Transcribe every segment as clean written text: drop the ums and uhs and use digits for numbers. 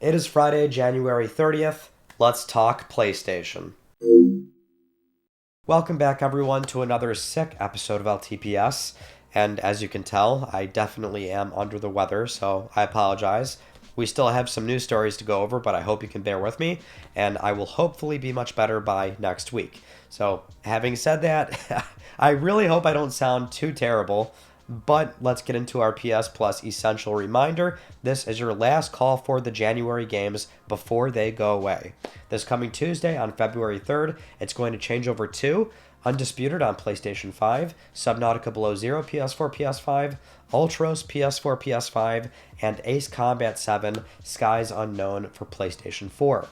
It is Friday, January 30th. Let's talk PlayStation. Welcome back, everyone, to another sick episode of LTPS. And as you can tell, I definitely am under the weather, so I apologize. We still have some news stories to go over, but I hope you can bear with me, and I will hopefully be much better by next week. So, having said that, I really hope I don't sound too terrible, but let's get into our PS Plus essential reminder. This is your last call for the January games before they go away. This coming Tuesday on February 3rd, it's going to change over to Undisputed on PlayStation 5, Subnautica Below Zero PS4, PS5, Ultros PS4, PS5, and Ace Combat 7 Skies Unknown for PlayStation 4.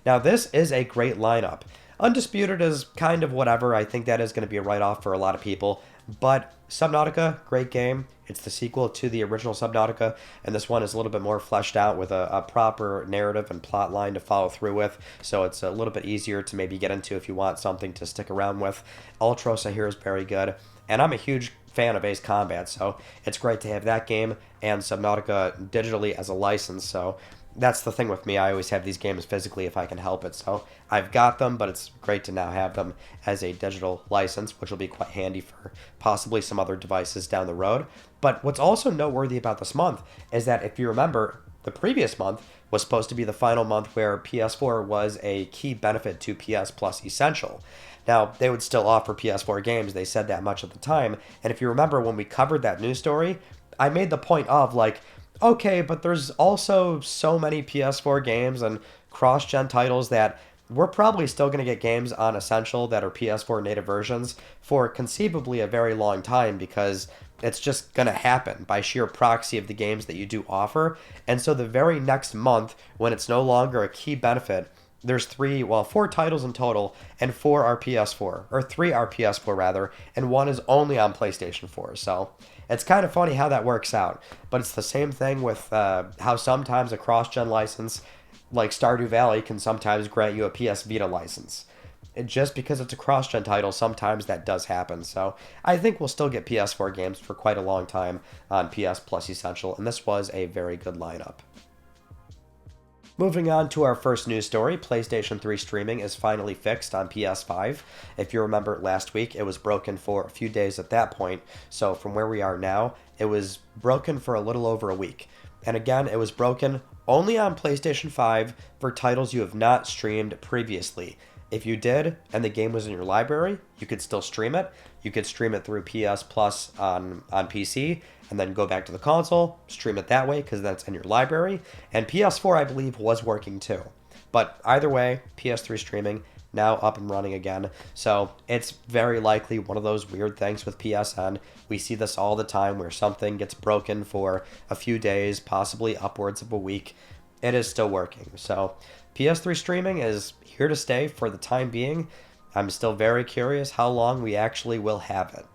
Now, this is a great lineup. Undisputed is kind of whatever. I think that is going to be a write-off for a lot of people. But Subnautica, great game. It's the sequel to the original Subnautica, and this one is a little bit more fleshed out with a proper narrative and plot line to follow through with, so it's a little bit easier to maybe get into if you want something to stick around with. Ultros, I hear, is very good, and I'm a huge fan of Ace Combat, so it's great to have that game and Subnautica digitally as a license, so that's the thing with me. I always have these games physically if I can help it. So I've got them, but it's great to now have them as a digital license, which will be quite handy for possibly some other devices down the road. But what's also noteworthy about this month is that if you remember, the previous month was supposed to be the final month where PS4 was a key benefit to PS Plus Essential. Now, they would still offer PS4 games. They said that much at the time. And if you remember when we covered that news story, I made the point of like, okay, but there's also so many PS4 games and cross-gen titles that we're probably still going to get games on Essential that are PS4 native versions for conceivably a very long time because it's just going to happen by sheer proxy of the games that you do offer. And so the very next month, when it's no longer a key benefit, there's four titles in total, and four are PS4, or three are PS4 rather, and one is only on PlayStation 4. So it's kind of funny how that works out. But it's the same thing with how sometimes a cross-gen license like Stardew Valley can sometimes grant you a PS Vita license. Just because it's a cross-gen title, sometimes that does happen. So I think we'll still get PS4 games for quite a long time on PS Plus Essential, and this was a very good lineup. Moving on to our first news story, PlayStation 3 streaming is finally fixed on PS5. If you remember last week, it was broken for a few days at that point, so from where we are now, it was broken for a little over a week. And again, it was broken only on PlayStation 5 for titles you have not streamed previously. If you did, and the game was in your library, you could still stream it. You could stream it through PS Plus on PC, and then go back to the console, stream it that way, because that's in your library. And PS4, I believe, was working too. But either way, PS3 streaming, now up and running again. So it's very likely one of those weird things with PSN. We see this all the time where something gets broken for a few days, possibly upwards of a week. It is still working. So PS3 streaming is here to stay for the time being. I'm still very curious how long we actually will have it.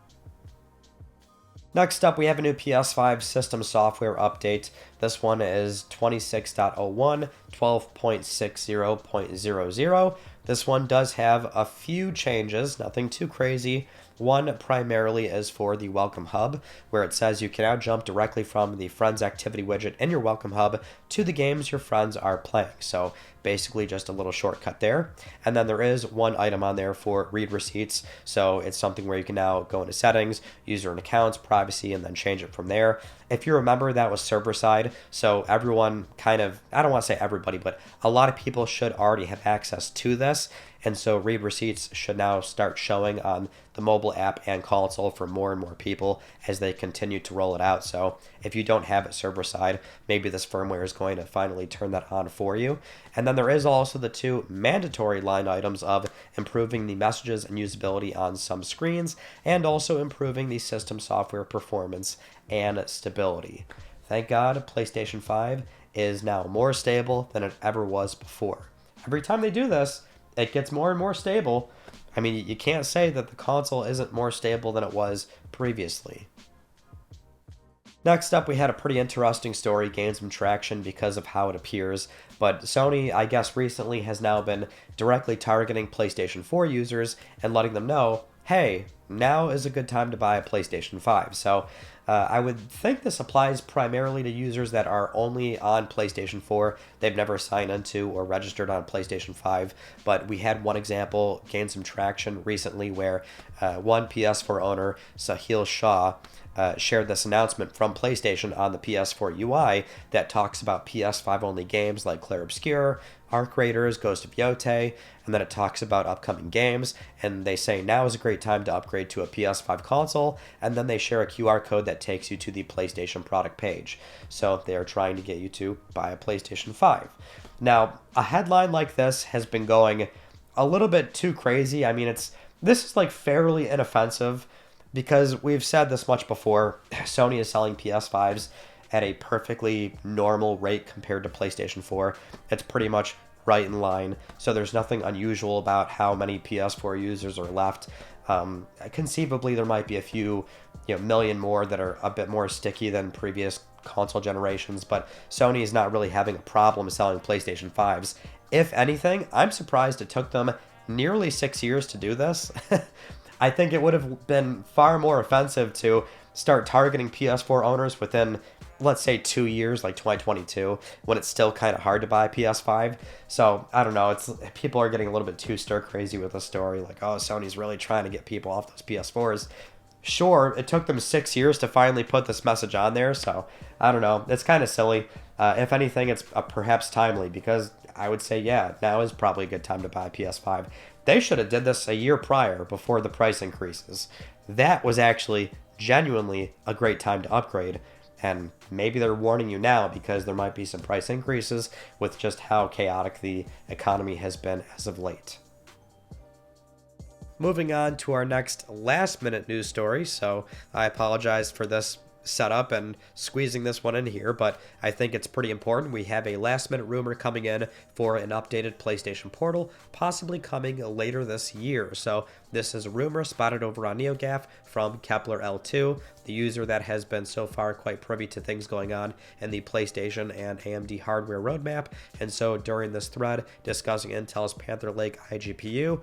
Next up, we have a new PS5 system software update. This one is 26.01, 12.60.00. This one does have a few changes, nothing too crazy. One primarily is for the Welcome Hub, where it says you can now jump directly from the Friends Activity widget in your Welcome Hub to the games your friends are playing. So basically just a little shortcut there. And then there is one item on there for read receipts. So it's something where you can now go into settings, user and accounts, privacy, and then change it from there. If you remember, that was server side. So everyone I don't want to say everybody, but a lot of people should already have access to this. And so read receipts should now start showing on the mobile app and console for more and more people as they continue to roll it out. So if you don't have it server side, maybe this firmware is going to finally turn that on for you. And then there is also the two mandatory line items of improving the messages and usability on some screens and also improving the system software performance and stability. Thank God PlayStation 5 is now more stable than it ever was before. Every time they do this, it gets more and more stable. I mean, you can't say that the console isn't more stable than it was previously. Next up, we had a pretty interesting story, gained some traction because of how it appears, but Sony, I guess recently, has now been directly targeting PlayStation 4 users and letting them know, hey, now is a good time to buy a PlayStation 5. So I would think this applies primarily to users that are only on PlayStation 4. They've never signed into or registered on PlayStation 5. But we had one example gain some traction recently where one PS4 owner, Sahil Shah, shared this announcement from PlayStation on the PS4 UI that talks about PS5 only games like Clair Obscur, Arc Raiders, Ghost of Yotei, and then it talks about upcoming games, and they say now is a great time to upgrade to a PS5 console, and then they share a QR code that takes you to the PlayStation product page. So they are trying to get you to buy a PlayStation 5. Now, a headline like this has been going a little bit too crazy. I mean, this is like fairly inoffensive, because we've said this much before. Sony is selling PS5s at a perfectly normal rate compared to PlayStation 4. It's pretty much right in line. So there's nothing unusual about how many PS4 users are left. Conceivably, there might be a few, million more that are a bit more sticky than previous console generations, but Sony is not really having a problem selling PlayStation 5s. If anything, I'm surprised it took them nearly 6 years to do this. I think it would have been far more offensive to start targeting PS4 owners within, let's say, 2 years, like 2022, when it's still kind of hard to buy a PS5. So, I don't know, people are getting a little bit too stir-crazy with the story, like, oh, Sony's really trying to get people off those PS4s. Sure, it took them 6 years to finally put this message on there, so, I don't know, it's kind of silly. If anything, it's perhaps timely, because I would say, yeah, now is probably a good time to buy a PS5. They should have did this a year prior, before the price increases. That was actually genuinely a great time to upgrade, and maybe they're warning you now because there might be some price increases with just how chaotic the economy has been as of late. Moving on to our next last-minute news story, so I apologize for this setup and squeezing this one in here, but I think it's pretty important. We have a last-minute rumor coming in for an updated PlayStation Portal, possibly coming later this year. So this is a rumor spotted over on NeoGAF from Kepler L2, the user that has been so far quite privy to things going on in the PlayStation and AMD hardware roadmap. And so during this thread discussing Intel's Panther Lake iGPU,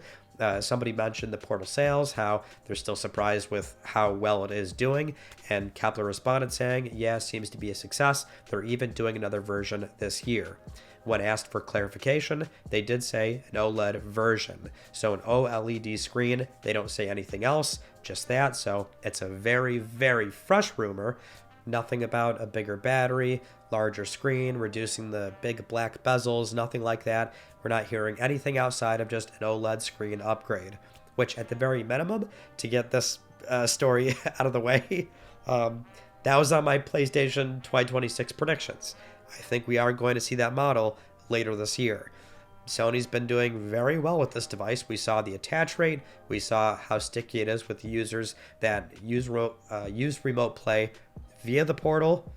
somebody mentioned the Portal sales, how they're still surprised with how well it is doing, and Kepler responded saying, yeah, seems to be a success. They're even doing another version this year. When asked for clarification, they did say an OLED version. So an OLED screen, they don't say anything else, just that. So it's a very, very fresh rumor. Nothing about a bigger battery, larger screen, reducing the big black bezels, nothing like that. We're not hearing anything outside of just an OLED screen upgrade, which at the very minimum, to get this story out of the way, that was on my PlayStation 2026 predictions. I think we are going to see that model later this year. Sony's been doing very well with this device. We saw the attach rate. We saw how sticky it is with the users that use remote play via the Portal.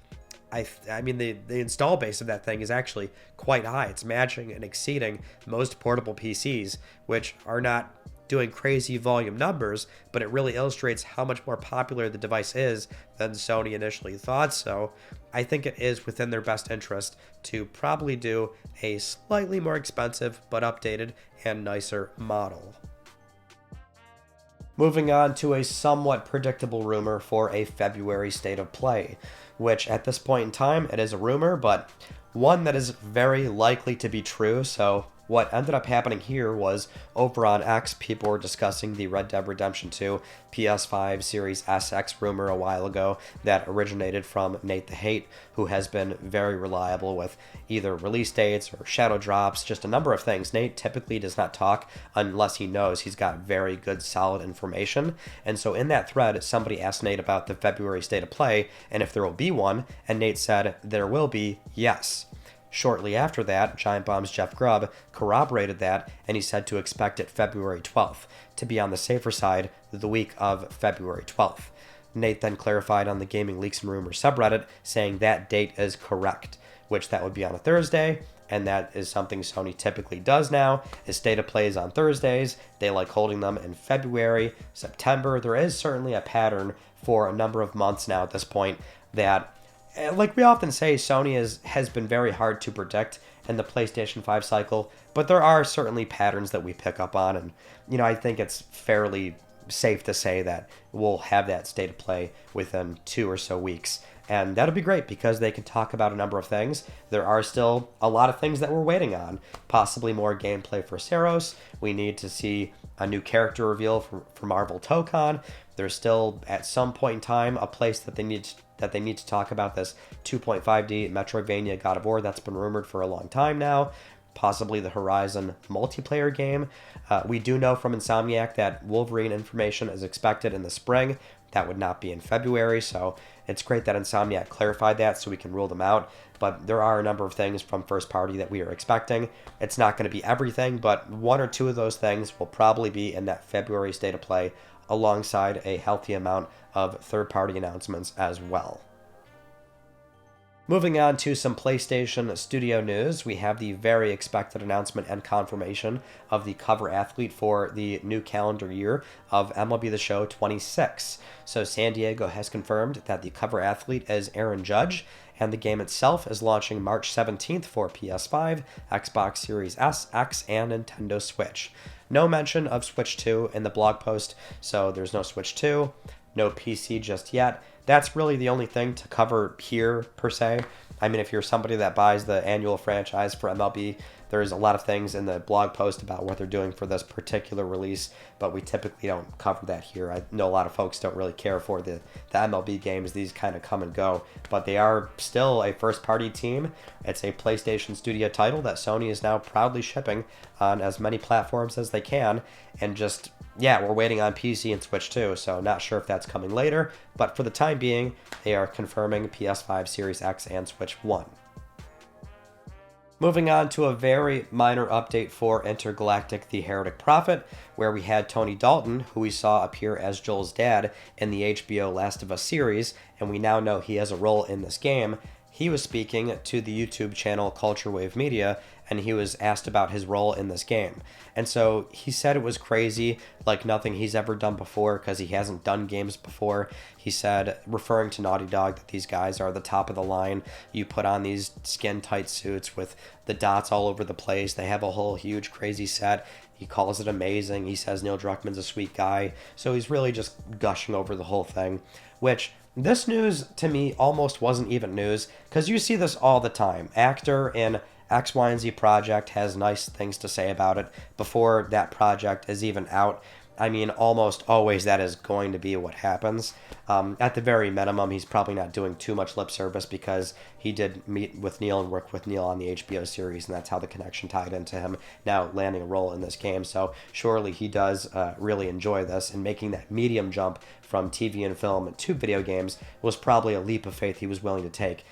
I mean, the install base of that thing is actually quite high. It's matching and exceeding most portable PCs, which are not doing crazy volume numbers, but it really illustrates how much more popular the device is than Sony initially thought. So I think it is within their best interest to probably do a slightly more expensive but updated and nicer model. Moving on to a somewhat predictable rumor for a February state of play, which at this point in time, it is a rumor, but one that is very likely to be true. So what ended up happening here was over on X, people were discussing the Red Dead Redemption 2 PS5 Series SX rumor a while ago that originated from Nate the Hate, who has been very reliable with either release dates or shadow drops, just a number of things. Nate typically does not talk unless he knows he's got very good, solid information. And so in that thread, somebody asked Nate about the February state of play and if there will be one, and Nate said there will be, yes. Shortly after that, Giant Bomb's Jeff Grubb corroborated that, and he said to expect it February 12th, to be on the safer side the week of February 12th. Nate then clarified on the Gaming Leaks and Rumors subreddit, saying that date is correct, which that would be on a Thursday, and that is something Sony typically does now, is state of plays on Thursdays. They like holding them in February, September. There is certainly a pattern for a number of months now at this point that, like we often say, Sony has been very hard to predict in the PlayStation 5 cycle, but there are certainly patterns that we pick up on, and I think it's fairly safe to say that we'll have that state of play within 2 or so weeks. And that'll be great because they can talk about a number of things. There are still a lot of things that we're waiting on. Possibly more gameplay for Saros. We need to see a new character reveal for Marvel Tokon. There's still, at some point in time, a place that they need to talk about this 2.5D Metroidvania God of War that's been rumored for a long time now. Possibly the Horizon multiplayer game. We do know from Insomniac that Wolverine information is expected in the spring. That would not be in February, so it's great that Insomniac clarified that so we can rule them out. But there are a number of things from first party that we are expecting. It's not going to be everything, but 1 or 2 of those things will probably be in that February state of play, alongside a healthy amount of third-party announcements as well. Moving on to some PlayStation Studio news, we have the very expected announcement and confirmation of the cover athlete for the new calendar year of MLB The Show 26. So San Diego has confirmed that the cover athlete is Aaron Judge, and the game itself is launching March 17th for PS5, Xbox Series S, X, and Nintendo Switch. No mention of Switch 2 in the blog post, so there's no Switch 2, no PC just yet. That's really the only thing to cover here, per se. I mean, if you're somebody that buys the annual franchise for MLB, there's a lot of things in the blog post about what they're doing for this particular release, but we typically don't cover that here. I know a lot of folks don't really care for the MLB games. These kind of come and go, but they are still a first-party team. It's a PlayStation Studio title that Sony is now proudly shipping on as many platforms as they can, and just, yeah, we're waiting on PC and Switch 2, so not sure if that's coming later, but for the time being, they are confirming PS5, Series X, and Switch 1. Moving on to a very minor update for Intergalactic: The Heretic Prophet, where we had Tony Dalton, who we saw appear as Joel's dad in the HBO Last of Us series, and we now know he has a role in this game. He was speaking to the YouTube channel Culture Wave Media, and he was asked about his role in this game. And so he said it was crazy, like nothing he's ever done before, because he hasn't done games before. He said, referring to Naughty Dog, that these guys are the top of the line. You put on these skin-tight suits with the dots all over the place. They have a whole huge crazy set. He calls it amazing. He says Neil Druckmann's a sweet guy. So he's really just gushing over the whole thing, which this news to me almost wasn't even news, because you see this all the time. Actor in X, Y, and Z project has nice things to say about it before that project is even out. I mean, almost always that is going to be what happens. At the very minimum, he's probably not doing too much lip service because he did meet with Neil and work with Neil on the HBO series, and that's how the connection tied into him now landing a role in this game. So surely he does really enjoy this, and making that medium jump from TV and film to video games was probably a leap of faith he was willing to take,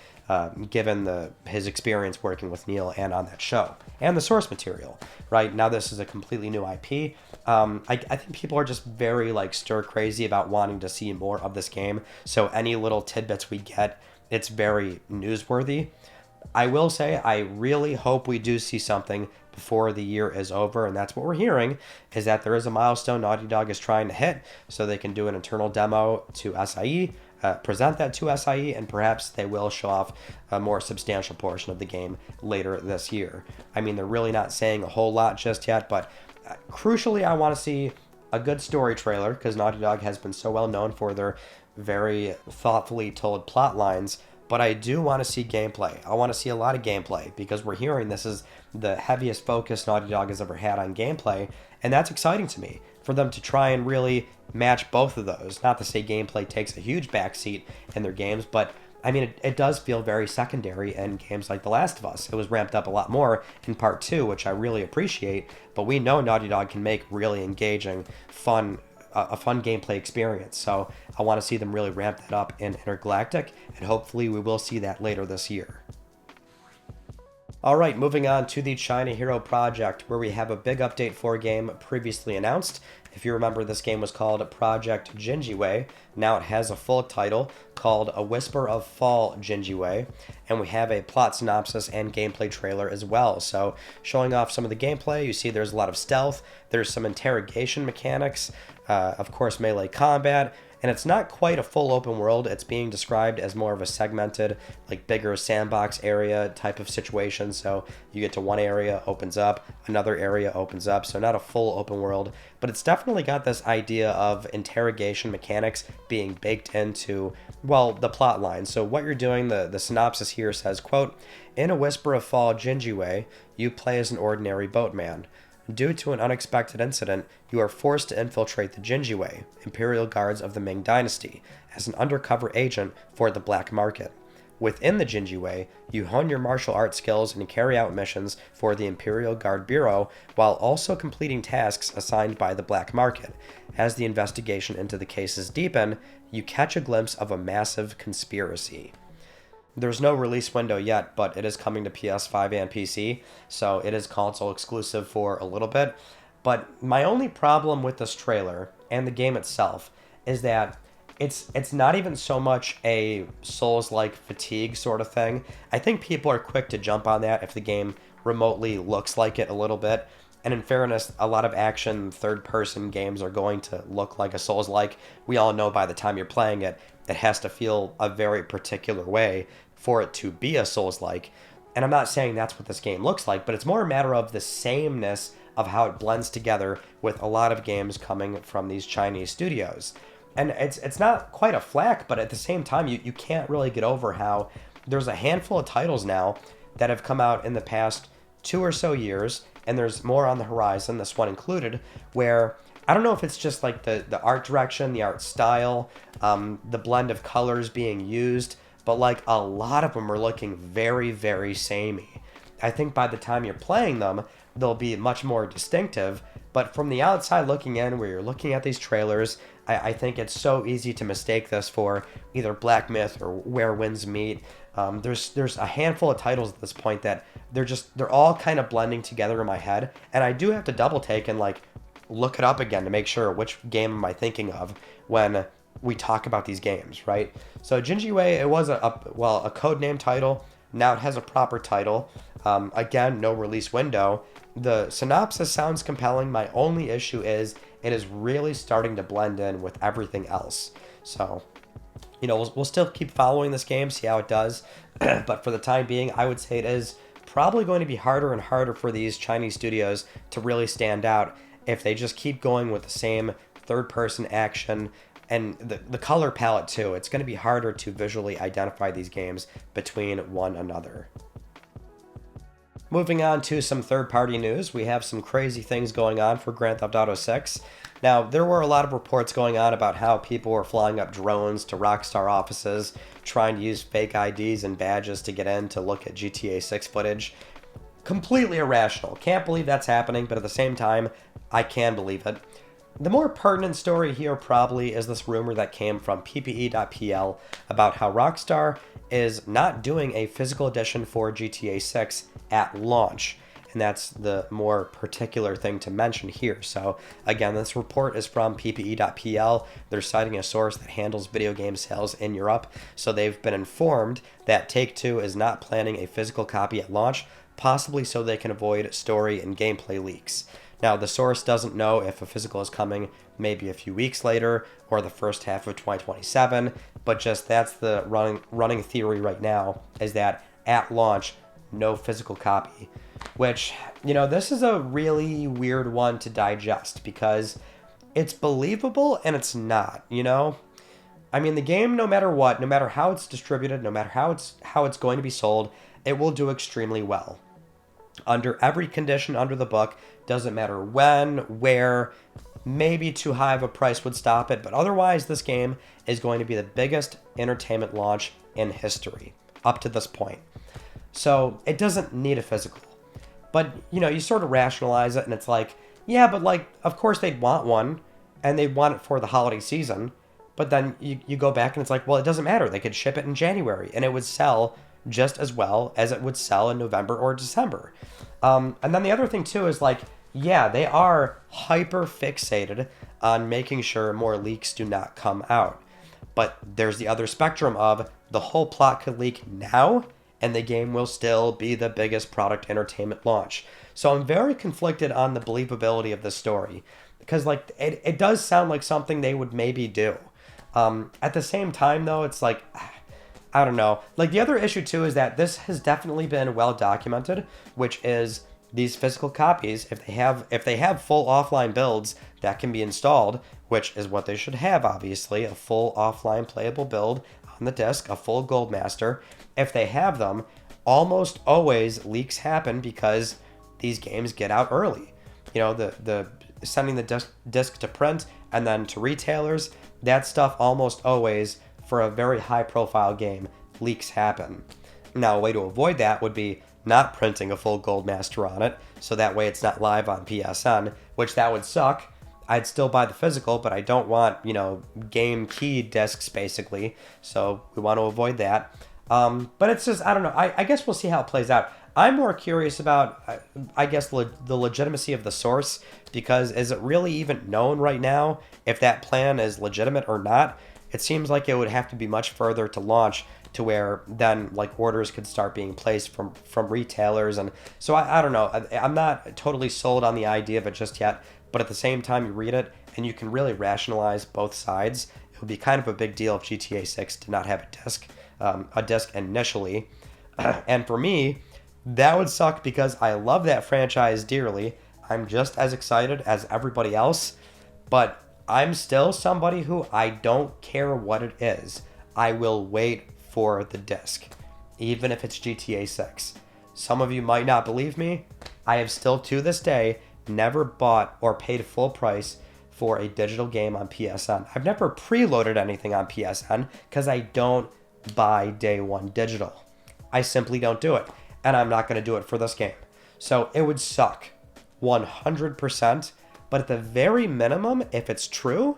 given his experience working with Neil and on that show, and the source material. Right now, this is a completely new IP. I think people are just very stir crazy about wanting to see more of this game. So any little tidbits we get, it's very newsworthy. I will say I really hope we do see something before the year is over, and that's what we're hearing, is that there is a milestone Naughty Dog is trying to hit, so they can do an internal demo to SIE, present that to SIE, and perhaps they will show off a more substantial portion of the game later this year. I mean, they're really not saying a whole lot just yet, but crucially, I want to see a good story trailer, because Naughty Dog has been so well known for their very thoughtfully told plot lines. But I do want to see gameplay. I want to see a lot of gameplay, because we're hearing this is the heaviest focus Naughty Dog has ever had on gameplay, and that's exciting to me, for them to try and really match both of those. Not to say gameplay takes a huge backseat in their games, but I mean, it does feel very secondary in games like The Last of Us. It was ramped up a lot more in Part 2, which I really appreciate, but we know Naughty Dog can make really engaging, a fun gameplay experience. So I want to see them really ramp that up in Intergalactic, and hopefully we will see that later this year. Alright, moving on to the China Hero Project, where we have a big update for a game previously announced. If you remember, this game was called Project Jinyiwei. Now it has a full title called A Whisper of Fall Jinyiwei, and we have a plot synopsis and gameplay trailer as well. So showing off some of the gameplay, you see there's a lot of stealth, there's some interrogation mechanics, of course melee combat, And it's not quite a full open world. It's being described as more of a segmented, like bigger sandbox area type of situation. So you get to one area, opens up, another area opens up. So not a full open world, but it's definitely got this idea of interrogation mechanics being baked into, well, the plot line. So what you're doing, the synopsis here says, quote, "In A Whisper of Fall, Jinyiwei, you play as an ordinary boatman. Due to an unexpected incident, you are forced to infiltrate the Jinyiwei, Imperial Guards of the Ming Dynasty, as an undercover agent for the black market. Within the Jinyiwei, you hone your martial arts skills and carry out missions for the Imperial Guard Bureau while also completing tasks assigned by the black market. As the investigation into the cases deepen, you catch a glimpse of a massive conspiracy." There's no release window yet, but it is coming to PS5 and PC, so it is console exclusive for a little bit. But my only problem with this trailer and the game itself is that it's not even so much a Souls-like fatigue sort of thing. I think people are quick to jump on that if the game remotely looks like it a little bit. And in fairness, a lot of action third-person games are going to look like a Souls-like. We all know by the time you're playing it, it has to feel a very particular way for it to be a Souls-like. And I'm not saying that's what this game looks like, but it's more a matter of the sameness of how it blends together with a lot of games coming from these Chinese studios. And it's not quite a flack, but at the same time, you can't really get over how there's a handful of titles now that have come out in the past 2 or so years, and there's more on the horizon, this one included, where I don't know if it's just like the art direction, the art style, the blend of colors being used, but like a lot of them are looking very, very samey. I think by the time you're playing them, they'll be much more distinctive, but from the outside looking in, where you're looking at these trailers, I think it's so easy to mistake this for either Black Myth or Where Winds Meet. There's a handful of titles at this point that they're all kind of blending together in my head, and I do have to double take and like look it up again to make sure which game am I thinking of when we talk about these games, right? So Jinyiwei, it was a codename title. Now it has a proper title. Again, no release window. The synopsis sounds compelling. My only issue is it is really starting to blend in with everything else. So, we'll still keep following this game, see how it does. But for the time being, I would say it is probably going to be harder and harder for these Chinese studios to really stand out if they just keep going with the same third-person action and the color palette too. It's going to be harder to visually identify these games between one another. Moving on to some third-party news, we have some crazy things going on for Grand Theft Auto 6. Now, there were a lot of reports going on about how people were flying up drones to Rockstar offices, trying to use fake IDs and badges to get in to look at GTA 6 footage. Completely irrational. Can't believe that's happening, but at the same time, I can believe it. The more pertinent story here probably is this rumor that came from PPE.pl about how Rockstar is not doing a physical edition for GTA 6 at launch. And that's the more particular thing to mention here. So again, this report is from PPE.pl. They're citing a source that handles video game sales in Europe. So they've been informed that Take-Two is not planning a physical copy at launch, possibly so they can avoid story and gameplay leaks. Now, the source doesn't know if a physical is coming maybe a few weeks later or the first half of 2027, but just that's the running theory right now, is that at launch, no physical copy. Which, this is a really weird one to digest because it's believable and it's not, I mean, the game, no matter what, no matter how it's distributed, no matter how it's going to be sold, it will do extremely well. Under every condition under the book, doesn't matter when, where, maybe too high of a price would stop it, but otherwise this game is going to be the biggest entertainment launch in history up to this point. So it doesn't need a physical. But, you sort of rationalize it and it's like, yeah, but like, of course they'd want one and they'd want it for the holiday season. But then you go back and it's like, well, it doesn't matter. They could ship it in January and it would sell just as well as it would sell in November or December. And then the other thing too is like, yeah, they are hyper fixated on making sure more leaks do not come out. But there's the other spectrum of the whole plot could leak now and the game will still be the biggest product entertainment launch. So I'm very conflicted on the believability of this story because like it does sound like something they would maybe do. At the same time, though, it's like, I don't know. Like, the other issue, too, is that this has definitely been well documented, which is these physical copies, if they have full offline builds that can be installed, which is what they should have, obviously, a full offline playable build on the disc, a full Gold Master. If they have them, almost always leaks happen because these games get out early. The sending the disc to print and then to retailers, that stuff almost always, for a very high profile game, leaks happen. Now, a way to avoid that would be not printing a full Gold Master on it, so that way it's not live on PSN, which that would suck. I'd still buy the physical, but I don't want, game key discs, basically, so we want to avoid that. But it's just, I don't know, I guess we'll see how it plays out. I'm more curious about, I guess, the legitimacy of the source, because is it really even known right now if that plan is legitimate or not? It seems like it would have to be much further to launch to where then like orders could start being placed from retailers. And so I don't know. I'm not totally sold on the idea of it just yet, but at the same time you read it and you can really rationalize both sides. It would be kind of a big deal if GTA 6 did not have a disc initially. And for me, that would suck because I love that franchise dearly. I'm just as excited as everybody else, but I'm still somebody who I don't care what it is. I will wait for the disc, even if it's GTA 6. Some of you might not believe me. I have still, to this day, never bought or paid full price for a digital game on PSN. I've never preloaded anything on PSN because I don't buy day one digital. I simply don't do it, and I'm not going to do it for this game. So it would suck 100%. But at the very minimum, if it's true,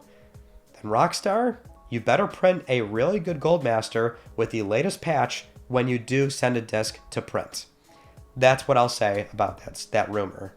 then Rockstar, you better print a really good Gold Master with the latest patch when you do send a disc to print. That's what I'll say about that rumor.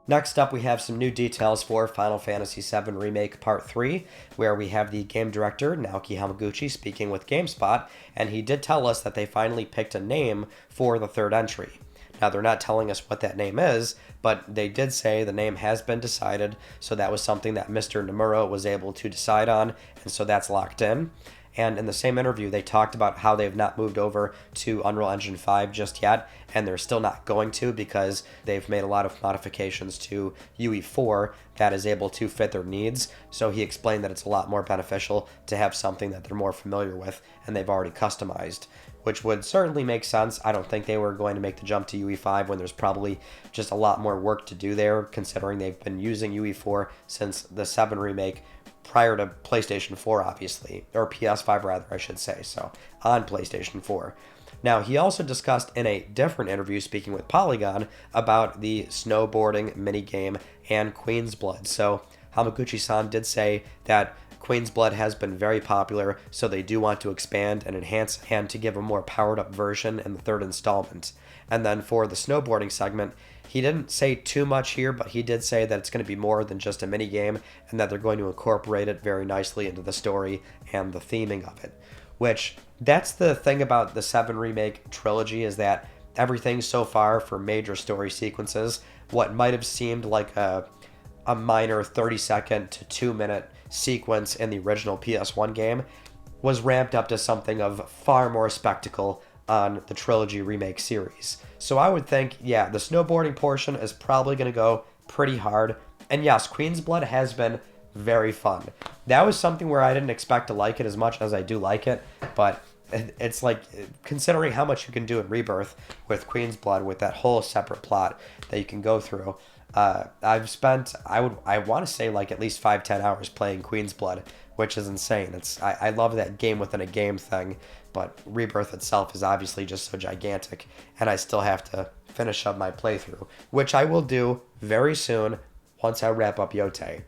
Next up, we have some new details for Final Fantasy VII Remake Part 3, where we have the game director, Naoki Hamaguchi, speaking with GameSpot, and he did tell us that they finally picked a name for the third entry. Now, they're not telling us what that name is, but they did say the name has been decided, so that was something that Mr. Nomura was able to decide on, and so that's locked in. And in the same interview, they talked about how they've not moved over to Unreal Engine 5 just yet, and they're still not going to because they've made a lot of modifications to UE4 that is able to fit their needs. So he explained that it's a lot more beneficial to have something that they're more familiar with and they've already customized, which would certainly make sense. I don't think they were going to make the jump to UE5 when there's probably just a lot more work to do there, considering they've been using UE4 since the 7 remake prior to PlayStation 4, obviously, or PS5 rather, I should say, so on PlayStation 4. Now, he also discussed in a different interview, speaking with Polygon, about the snowboarding minigame and Queen's Blood. So Hamaguchi-san did say that Queen's Blood has been very popular, so they do want to expand and enhance and to give a more powered-up version in the third installment. And then for the snowboarding segment, he didn't say too much here, but he did say that it's going to be more than just a minigame and that they're going to incorporate it very nicely into the story and the theming of it. Which, that's the thing about the 7 Remake trilogy, is that everything so far for major story sequences, what might have seemed like a minor 30-second to 2-minute sequence in the original PS1 game, was ramped up to something of far more spectacle on the trilogy remake series. So I would think, yeah, the snowboarding portion is probably going to go pretty hard. And yes, Queen's Blood has been very fun. That was something where I didn't expect to like it as much as I do like it, but it's like, considering how much you can do in Rebirth with Queen's Blood, with that whole separate plot that you can go through, I've spent, I want to say like at least 5-10 hours playing Queen's Blood, which is insane. I love that game within a game thing, but Rebirth itself is obviously just so gigantic, and I still have to finish up my playthrough, which I will do very soon once I wrap up Yote.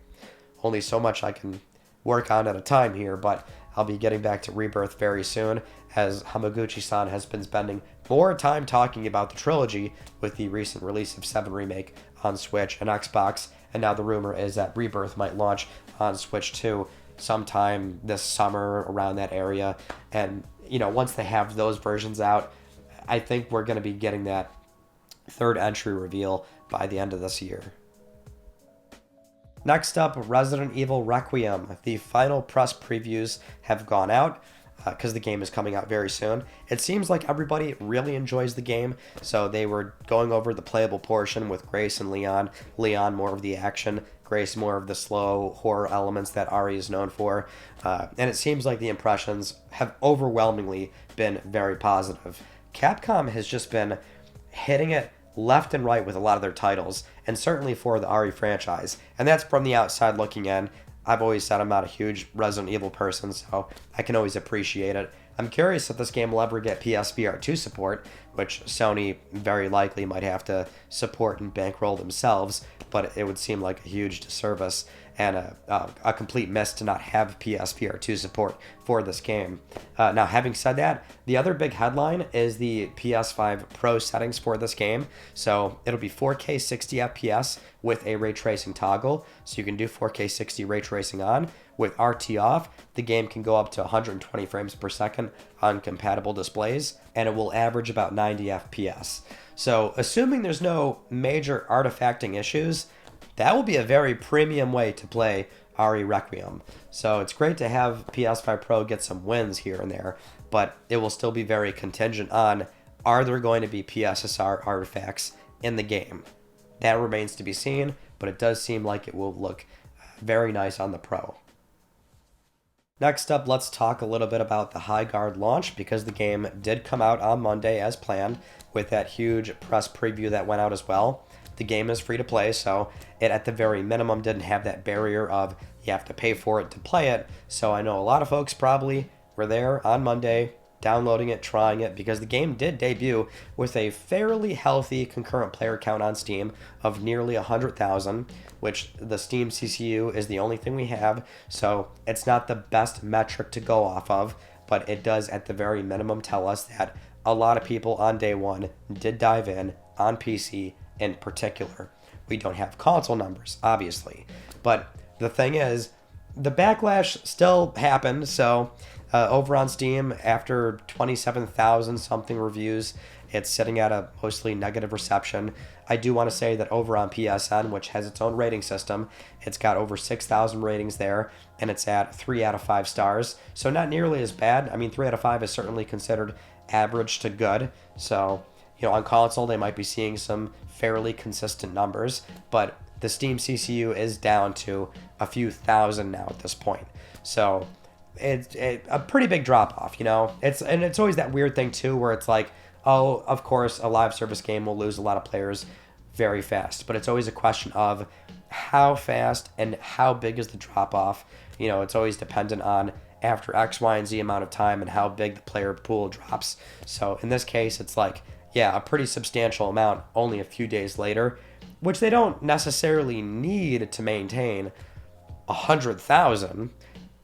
Only so much I can work on at a time here, but I'll be getting back to Rebirth very soon, as Hamaguchi-san has been spending more time talking about the trilogy with the recent release of 7 Remake on Switch and Xbox, and now the rumor is that Rebirth might launch on Switch too sometime this summer, around that area. And, once they have those versions out, I think we're going to be getting that third entry reveal by the end of this year. Next up, Resident Evil Requiem. The final press previews have gone out because the game is coming out very soon. It seems like everybody really enjoys the game, so they were going over the playable portion with Grace and Leon. Leon more of the action, Grace more of the slow horror elements that Ari is known for. And it seems like the impressions have overwhelmingly been very positive. Capcom has just been hitting it left and right with a lot of their titles, and certainly for the Ari franchise. And that's from the outside looking in. I've always said I'm not a huge Resident Evil person, so I can always appreciate it. I'm curious if this game will ever get PSVR2 support, which Sony very likely might have to support and bankroll themselves, but it would seem like a huge disservice and a complete miss to not have PSVR2 support for this game. Now, having said that, the other big headline is the PS5 Pro settings for this game. So it'll be 4K 60 FPS with a ray tracing toggle, so you can do 4K 60 ray tracing on. With RT off, the game can go up to 120 frames per second on compatible displays, and it will average about 90 FPS. So assuming there's no major artifacting issues, that will be a very premium way to play Ari Requiem. So it's great to have PS5 Pro get some wins here and there, but it will still be very contingent on, are there going to be PSSR artifacts in the game? That remains to be seen, but it does seem like it will look very nice on the Pro. Next up, let's talk a little bit about the Highguard launch, because the game did come out on Monday as planned with that huge press preview that went out as well. The game is free to play, so it at the very minimum didn't have that barrier of you have to pay for it to play it. So I know a lot of folks probably were there on Monday downloading it, trying it, because the game did debut with a fairly healthy concurrent player count on Steam of nearly 100,000, which the Steam CCU is the only thing we have, so it's not the best metric to go off of, but it does at the very minimum tell us that a lot of people on day one did dive in on PC in particular. We don't have console numbers, obviously, but the thing is, the backlash still happened. So over on Steam, after 27,000 something reviews, it's sitting at a mostly negative reception. I do want to say that over on PSN, which has its own rating system, it's got over 6,000 ratings there, and it's at 3 out of 5 stars. So not nearly as bad. I mean, 3 out of 5 is certainly considered average to good. So, you know, on console, they might be seeing some fairly consistent numbers, but the Steam CCU is down to a few thousand now at this point. So it's a pretty big drop off, you know. It's always that weird thing too, where it's like, oh, of course, a live service game will lose a lot of players very fast, but it's always a question of how fast and how big is the drop off. You know, it's always dependent on after X, Y, and Z amount of time and how big the player pool drops. So in this case, it's like, yeah, a pretty substantial amount only a few days later, which they don't necessarily need to maintain 100,000.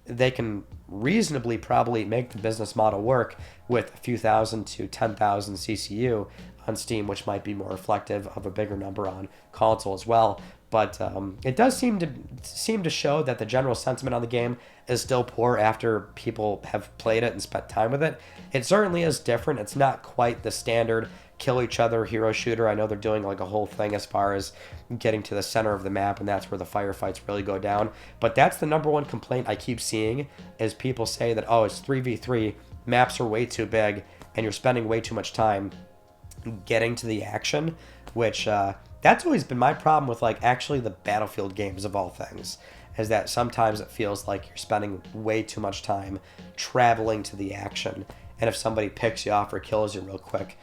They can reasonably probably make the business model work with a few thousand to 10,000 CCU on Steam, which might be more reflective of a bigger number on console as well. But it does seem to show that the general sentiment on the game is still poor after people have played it and spent time with it. It certainly is different. It's not quite the standard kill each other hero shooter. I know they're doing like a whole thing as far as getting to the center of the map, and that's where the firefights really go down. But that's the number one complaint I keep seeing, is people say that, oh, it's 3v3, maps are way too big, and you're spending way too much time getting to the action, which that's always been my problem with, like, actually the Battlefield games of all things, is that sometimes it feels like you're spending way too much time traveling to the action, and if somebody picks you off or kills you real quick,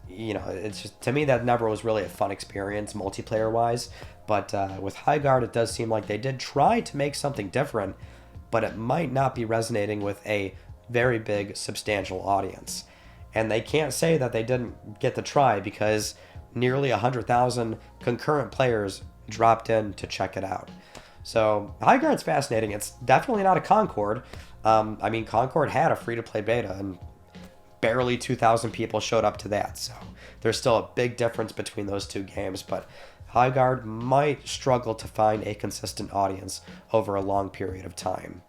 you know, it's just, to me, that never was really a fun experience multiplayer wise. But with Highguard, it does seem like they did try to make something different, but it might not be resonating with a very big substantial audience. And they can't say that they didn't get the try, because nearly 100,000 concurrent players dropped in to check it out. So Highguard's fascinating. It's definitely not a Concord. I mean, Concord had a free-to-play beta, and barely 2,000 people showed up to that. So there's still a big difference between those two games, but Highguard might struggle to find a consistent audience over a long period of time.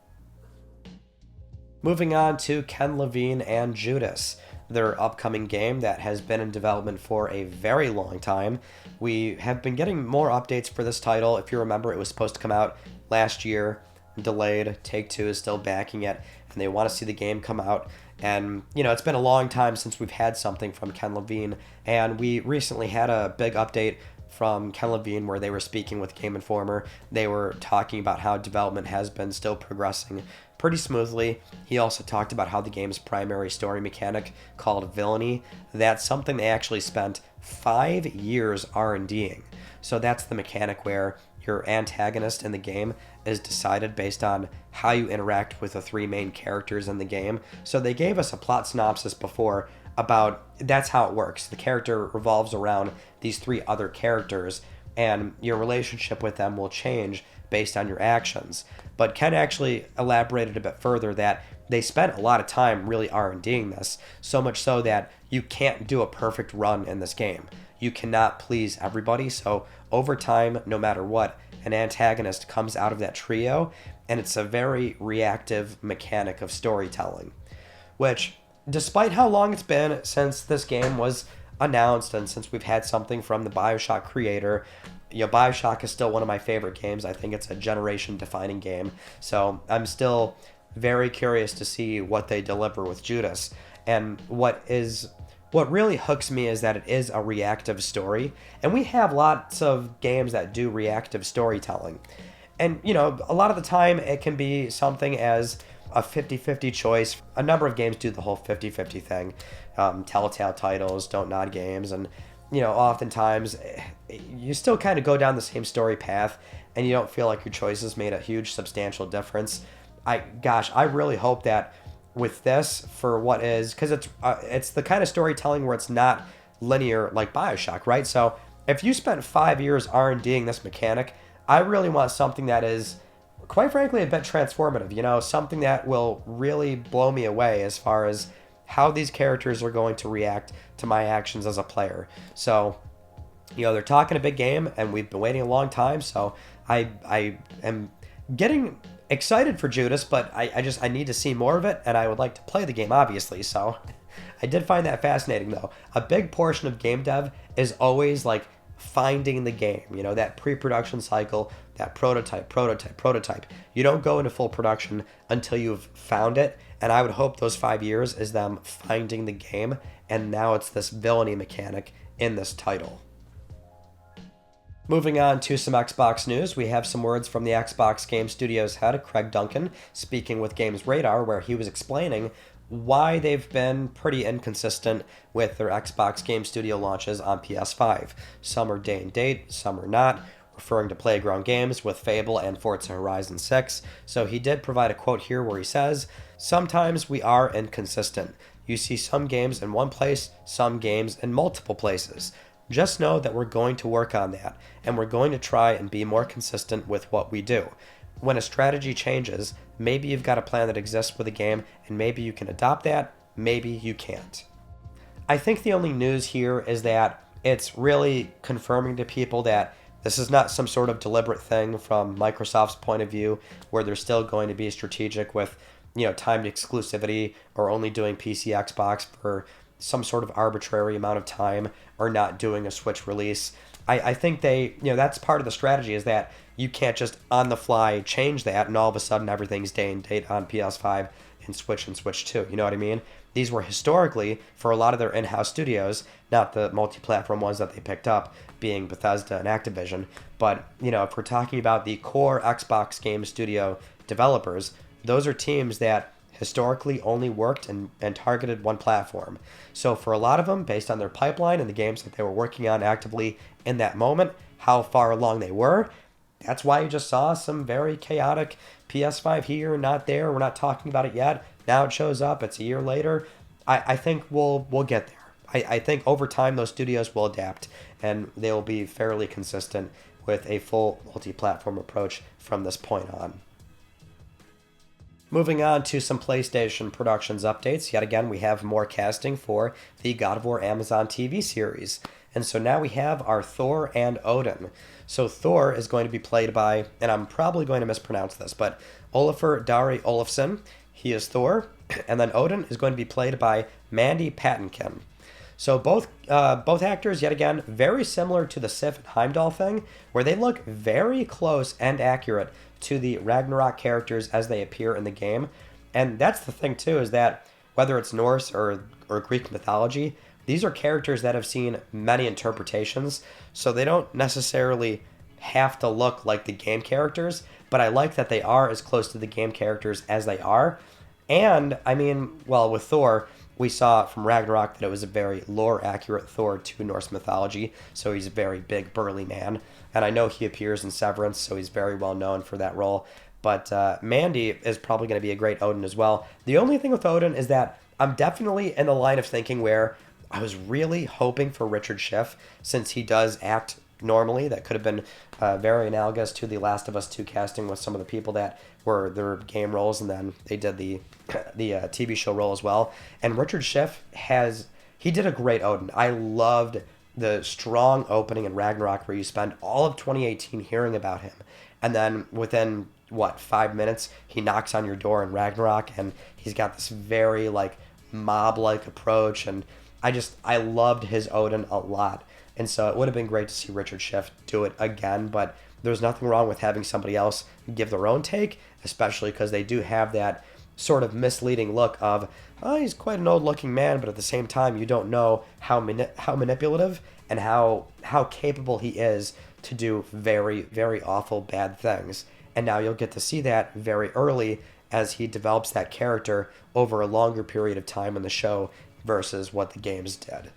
Moving on to Ken Levine and Judas. their upcoming game that has been in development for a very long time. We have been getting more updates for this title. If you remember, it was supposed to come out last year, delayed. Take-Two is still backing it, and they want to see the game come out. And, it's been a long time since we've had something from Ken Levine, and we recently had a big update from Ken Levine where they were speaking with Game Informer. They were talking about how development has been still progressing pretty smoothly. He also talked about how the game's primary story mechanic, called Villainy, that's something they actually spent 5 years R&Ding. So that's the mechanic where your antagonist in the game is decided based on how you interact with the three main characters in the game. So they gave us a plot synopsis before about that's how it works. The character revolves around these three other characters, and your relationship with them will change based on your actions. But Ken actually elaborated a bit further that they spent a lot of time really R&Ding this, so much so that you can't do a perfect run in this game. You cannot please everybody, so over time, no matter what, an antagonist comes out of that trio, and it's a very reactive mechanic of storytelling, which, despite how long it's been since this game was announced and since we've had something from the BioShock creator, BioShock is still one of my favorite games. I think it's a generation-defining game, so I'm still very curious to see what they deliver with Judas. And what really hooks me is that it is a reactive story, and we have lots of games that do reactive storytelling. And, a lot of the time it can be something as a 50-50 choice. A number of games do the whole 50-50 thing. Telltale titles, Don't Nod games, and, oftentimes you still kind of go down the same story path, and you don't feel like your choices made a huge substantial difference. I really hope that with this, for what is, because it's the kind of storytelling where it's not linear like BioShock, right? So if you spent 5 years R&Ding this mechanic, I really want something that is, quite frankly, a bit transformative, something that will really blow me away as far as how these characters are going to react to my actions as a player. So, they're talking a big game, and we've been waiting a long time, so I am getting excited for Judas, but I need to see more of it, and I would like to play the game, obviously. So I did find that fascinating, though. A big portion of game dev is always like finding the game, that pre-production cycle, that prototype. You don't go into full production until you've found it, and I would hope those 5 years is them finding the game, and now it's this villainy mechanic in this title. Moving on to some Xbox news, we have some words from the Xbox Game Studios head, Craig Duncan, speaking with Games Radar, where he was explaining why they've been pretty inconsistent with their Xbox Game Studio launches on PS5. Some are day and date, some are not, referring to Playground Games with Fable and Forza Horizon 6. So he did provide a quote here where he says, "Sometimes we are inconsistent. You see some games in one place, some games in multiple places. Just know that we're going to work on that, and we're going to try and be more consistent with what we do. When a strategy changes, maybe you've got a plan that exists with a game, and maybe you can adopt that, maybe you can't." I think the only news here is that it's really confirming to people that this is not some sort of deliberate thing from Microsoft's point of view, where they're still going to be strategic with, timed exclusivity, or only doing PC Xbox for some sort of arbitrary amount of time, or not doing a Switch release. I think that's part of the strategy, is that you can't just on the fly change that and all of a sudden everything's day and date on PS5 and Switch 2. You know what I mean? These were historically, for a lot of their in-house studios, not the multi-platform ones that they picked up, being Bethesda and Activision, but, if we're talking about the core Xbox Game Studio developers, those are teams that historically only worked and targeted one platform. So for a lot of them, based on their pipeline and the games that they were working on actively in that moment, how far along they were, that's why you just saw some very chaotic PS5 here, not there. We're not talking about it yet. Now it shows up. It's a year later. I think we'll get there. I think over time those studios will adapt, and they will be fairly consistent with a full multi-platform approach from this point on. Moving on to some PlayStation Productions updates. Yet again, we have more casting for the God of War Amazon TV series. And so now we have our Thor and Odin. So Thor is going to be played by, and I'm probably going to mispronounce this, but Olafur Dari Olafsson. he is Thor, and then Odin is going to be played by Mandy Patinkin. So both actors, yet again, very similar to the Sif and Heimdall thing, where they look very close and accurate to the Ragnarok characters as they appear in the game. And that's the thing, too, is that whether it's Norse or Greek mythology, these are characters that have seen many interpretations, so they don't necessarily have to look like the game characters, but I like that they are as close to the game characters as they are. And, I mean, well, with Thor, we saw from Ragnarok that it was a very lore-accurate Thor to Norse mythology, so he's a very big, burly man. And I know he appears in Severance, so he's very well known for that role. But Mandy is probably going to be a great Odin as well. The only thing with Odin is that I'm definitely in the line of thinking where I was really hoping for Richard Schiff, since he does act normally. That could have been very analogous to the Last of Us 2 casting with some of the people that were their game roles, and then they did the TV show role as well. And Richard Schiff he did a great Odin. I loved the strong opening in Ragnarok where you spend all of 2018 hearing about him, and then within 5 minutes he knocks on your door in Ragnarok, and he's got this very like mob-like approach, and I loved his Odin a lot. And so it would have been great to see Richard Schiff do it again, but there's nothing wrong with having somebody else give their own take, especially because they do have that sort of misleading look of, oh, he's quite an old-looking man, but at the same time, you don't know how manipulative and how capable he is to do very, very awful, bad things. And now you'll get to see that very early as he develops that character over a longer period of time in the show versus what the games did.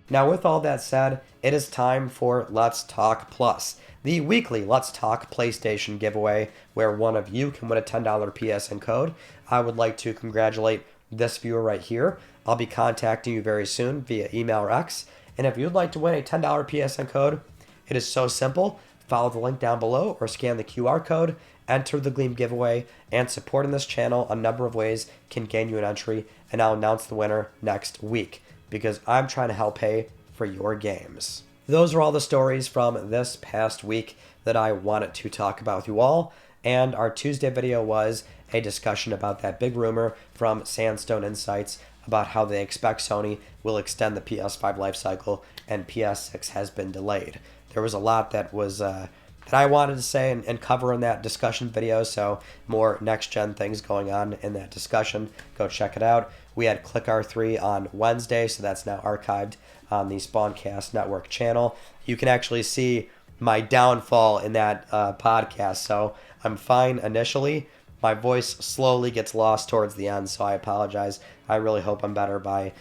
Now, with all that said, it is time for Let's Talk Plus, the weekly Let's Talk PlayStation giveaway where one of you can win a $10 PSN code. I would like to congratulate this viewer right here. I'll be contacting you very soon via email or X. And if you'd like to win a $10 PSN code, it is so simple. Follow the link down below or scan the QR code, enter the Gleam giveaway, and supporting this channel a number of ways can gain you an entry, and I'll announce the winner next week, because I'm trying to help pay for your games. Those are all the stories from this past week that I wanted to talk about with you all, and our Tuesday video was a discussion about that big rumor from Sandstone Insights about how they expect Sony will extend the PS5 lifecycle and PS6 has been delayed. There was a lot that was that I wanted to say and cover in that discussion video, so more next-gen things going on in that discussion. Go check it out. We had Click R3 on Wednesday, so that's now archived on the Spawncast Network channel. You can actually see my downfall in that podcast, so I'm fine initially. My voice slowly gets lost towards the end, so I apologize. I really hope I'm better by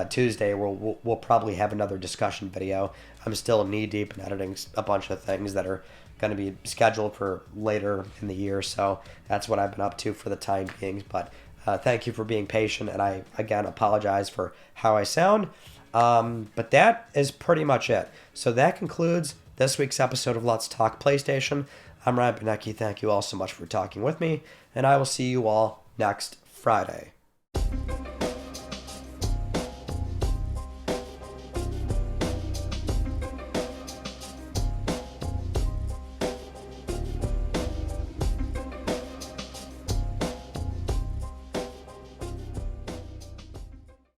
Tuesday. We'll probably have another discussion video. I'm still knee-deep in editing a bunch of things that are going to be scheduled for later in the year, so that's what I've been up to for the time being. But thank you for being patient, and I, again, apologize for how I sound. But that is pretty much it. So that concludes this week's episode of Let's Talk PlayStation. I'm Ryan Benecki. Thank you all so much for talking with me, and I will see you all next Friday.